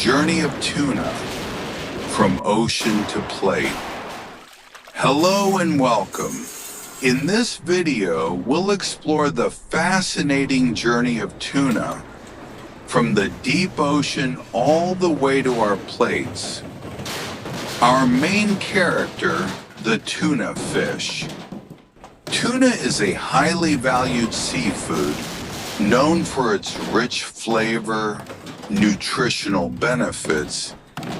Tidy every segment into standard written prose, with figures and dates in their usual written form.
journey of tuna from ocean to plate. Hello and welcome. In this video, we'll explore the fascinating journey of tuna from the deep ocean all the way to our plates. Our main character, the tuna fish. Tuna is a highly valued seafood known for its rich flavor, nutritional benefits,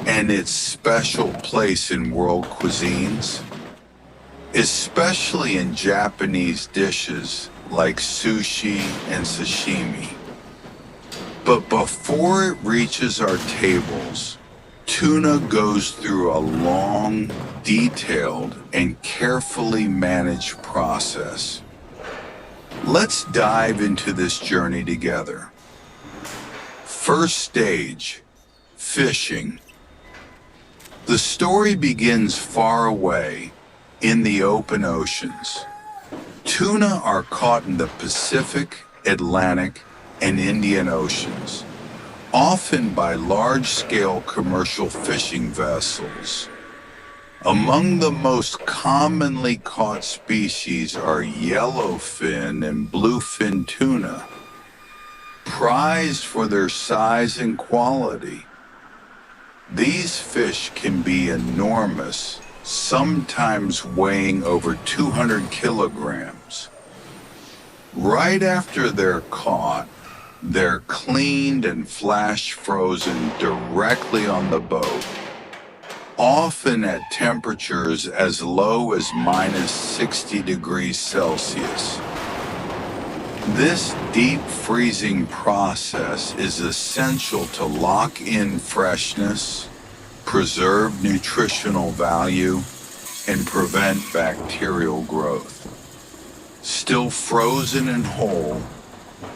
and its special place in world cuisines, especially in Japanese dishes like sushi and sashimi. But before it reaches our tables, tuna goes through a long, detailed, and carefully managed process. Let's dive into this journey together. First stage, fishing. The story begins far away in the open oceans. Tuna are caught in the Pacific, Atlantic, and Indian Oceans, often by large-scale commercial fishing vessels. Among the most commonly caught species are yellowfin and bluefin tuna, prized for their size and quality. These fish can be enormous, sometimes weighing over 200 kilograms. Right after they're caught, they're cleaned and flash frozen directly on the boat, often at temperatures as low as -60 degrees Celsius. This deep freezing process is essential to lock in freshness, preserve nutritional value, and prevent bacterial growth. Still frozen and whole,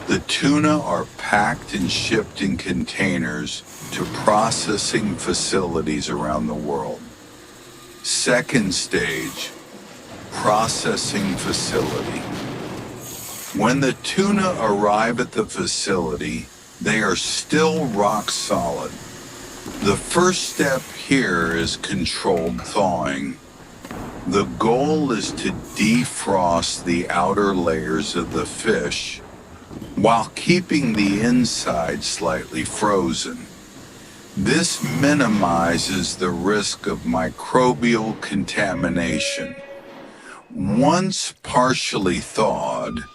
the tuna are packed and shipped in containers to processing facilities around the world. Second stage, processing facility. When the tuna arrive at the facility, they are still rock solid. The first step here is controlled thawing. The goal is to defrost the outer layers of the fish while keeping the inside slightly frozen. This minimizes the risk of microbial contamination. Once partially thawed,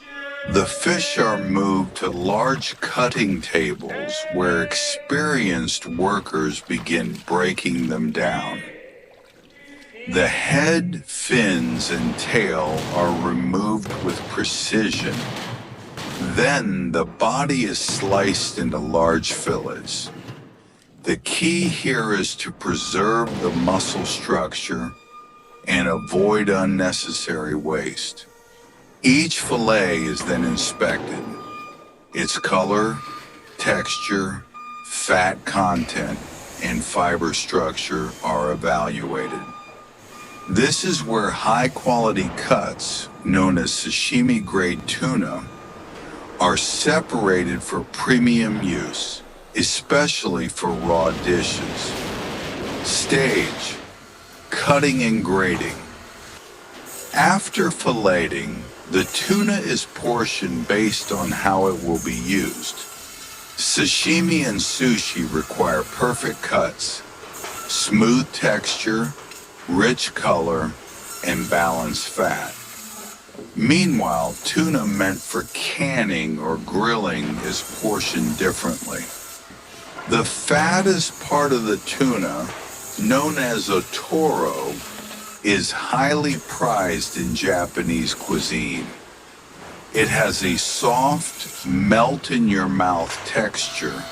the fish are moved to large cutting tables where experienced workers begin breaking them down. The head, fins, and tail are removed with precision. Then the body is sliced into large fillets. The key here is to preserve the muscle structure and avoid unnecessary waste. Each fillet is then inspected. Its color, texture, fat content, and fiber structure are evaluated. This is where high-quality cuts, known as sashimi-grade tuna, are separated for premium use, especially for raw dishes. Stage, cutting and grading. After filleting, the tuna is portioned based on how it will be used. Sashimi and sushi require perfect cuts, smooth texture, rich color, and balanced fat. Meanwhile, tuna meant for canning or grilling is portioned differently. The fattest part of the tuna, known as otoro, is highly prized in Japanese cuisine. It has a soft, melt-in-your-mouth texture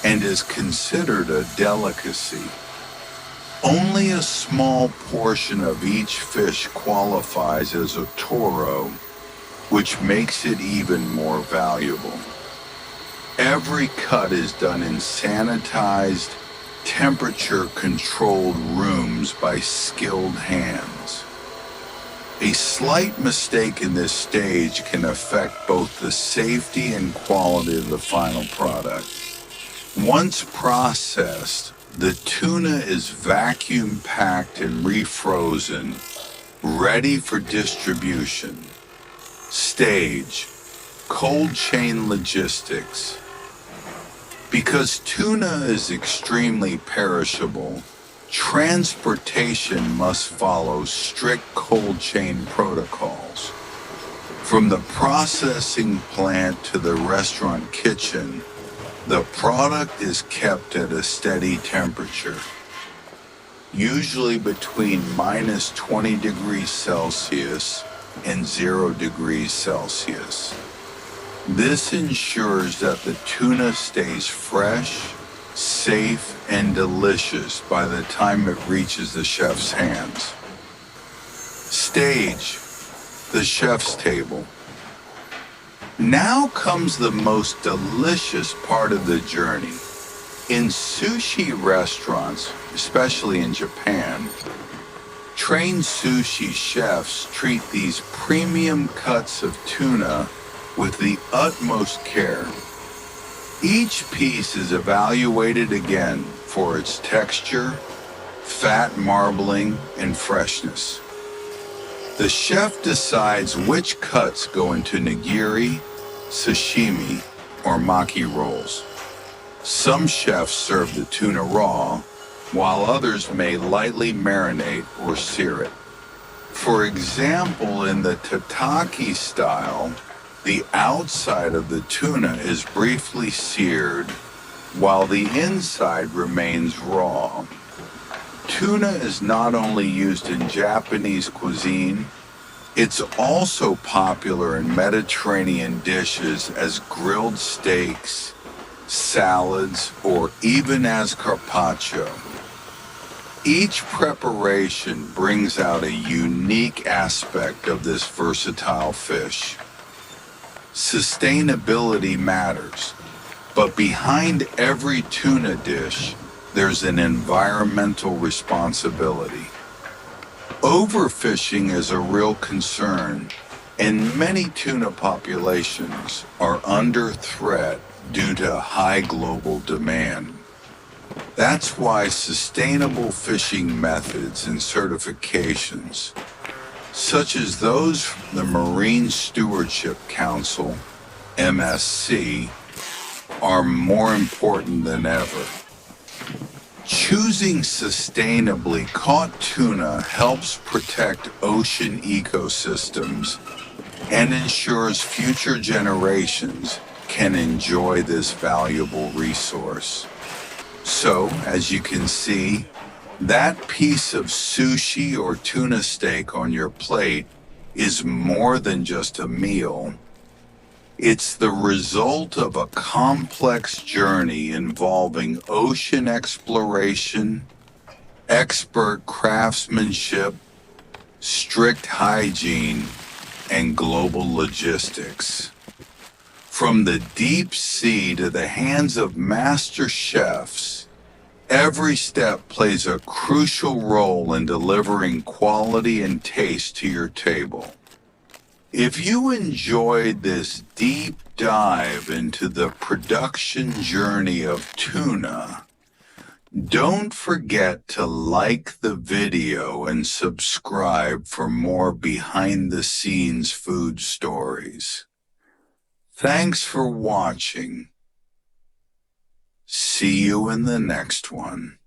and is considered a delicacy. Only a small portion of each fish qualifies as otoro, which makes it even more valuable. Every cut is done in sanitized, temperature-controlled rooms by skilled hands. A slight mistake in this stage can affect both the safety and quality of the final product. Once processed, the tuna is vacuum packed and refrozen, ready for distribution. Stage: cold chain logistics. Because tuna is extremely perishable, transportation must follow strict cold chain protocols. From the processing plant to the restaurant kitchen, the product is kept at a steady temperature, usually between minus 20 degrees Celsius and 0 degrees Celsius. This ensures that the tuna stays fresh, safe, and delicious by the time it reaches the chef's hands. Stage: the chef's table. Now comes the most delicious part of the journey. In sushi restaurants, especially in Japan, trained sushi chefs treat these premium cuts of tuna with the utmost care. Each piece is evaluated again for its texture, fat marbling, and freshness. The chef decides which cuts go into nigiri, sashimi, or maki rolls. Some chefs serve the tuna raw, while others may lightly marinate or sear it. For example, in the tataki style, the outside of the tuna is briefly seared, while the inside remains raw. Tuna is not only used in Japanese cuisine, it's also popular in Mediterranean dishes as grilled steaks, salads, or even as carpaccio. Each preparation brings out a unique aspect of this versatile fish. Sustainability matters, but behind every tuna dish, there's an environmental responsibility. Overfishing is a real concern, and many tuna populations are under threat due to high global demand. That's why sustainable fishing methods and certifications, such as those from the Marine Stewardship Council, MSC, are more important than ever. Choosing sustainably caught tuna helps protect ocean ecosystems and ensures future generations can enjoy this valuable resource. So, as you can see, that piece of sushi or tuna steak on your plate is more than just a meal. It's the result of a complex journey involving ocean exploration, expert craftsmanship, strict hygiene, and global logistics. From the deep sea to the hands of master chefs, every step plays a crucial role in delivering quality and taste to your table. If you enjoyed this deep dive into the production journey of tuna, don't forget to like the video and subscribe for more behind-the-scenes food stories. Thanks for watching. See you in the next one.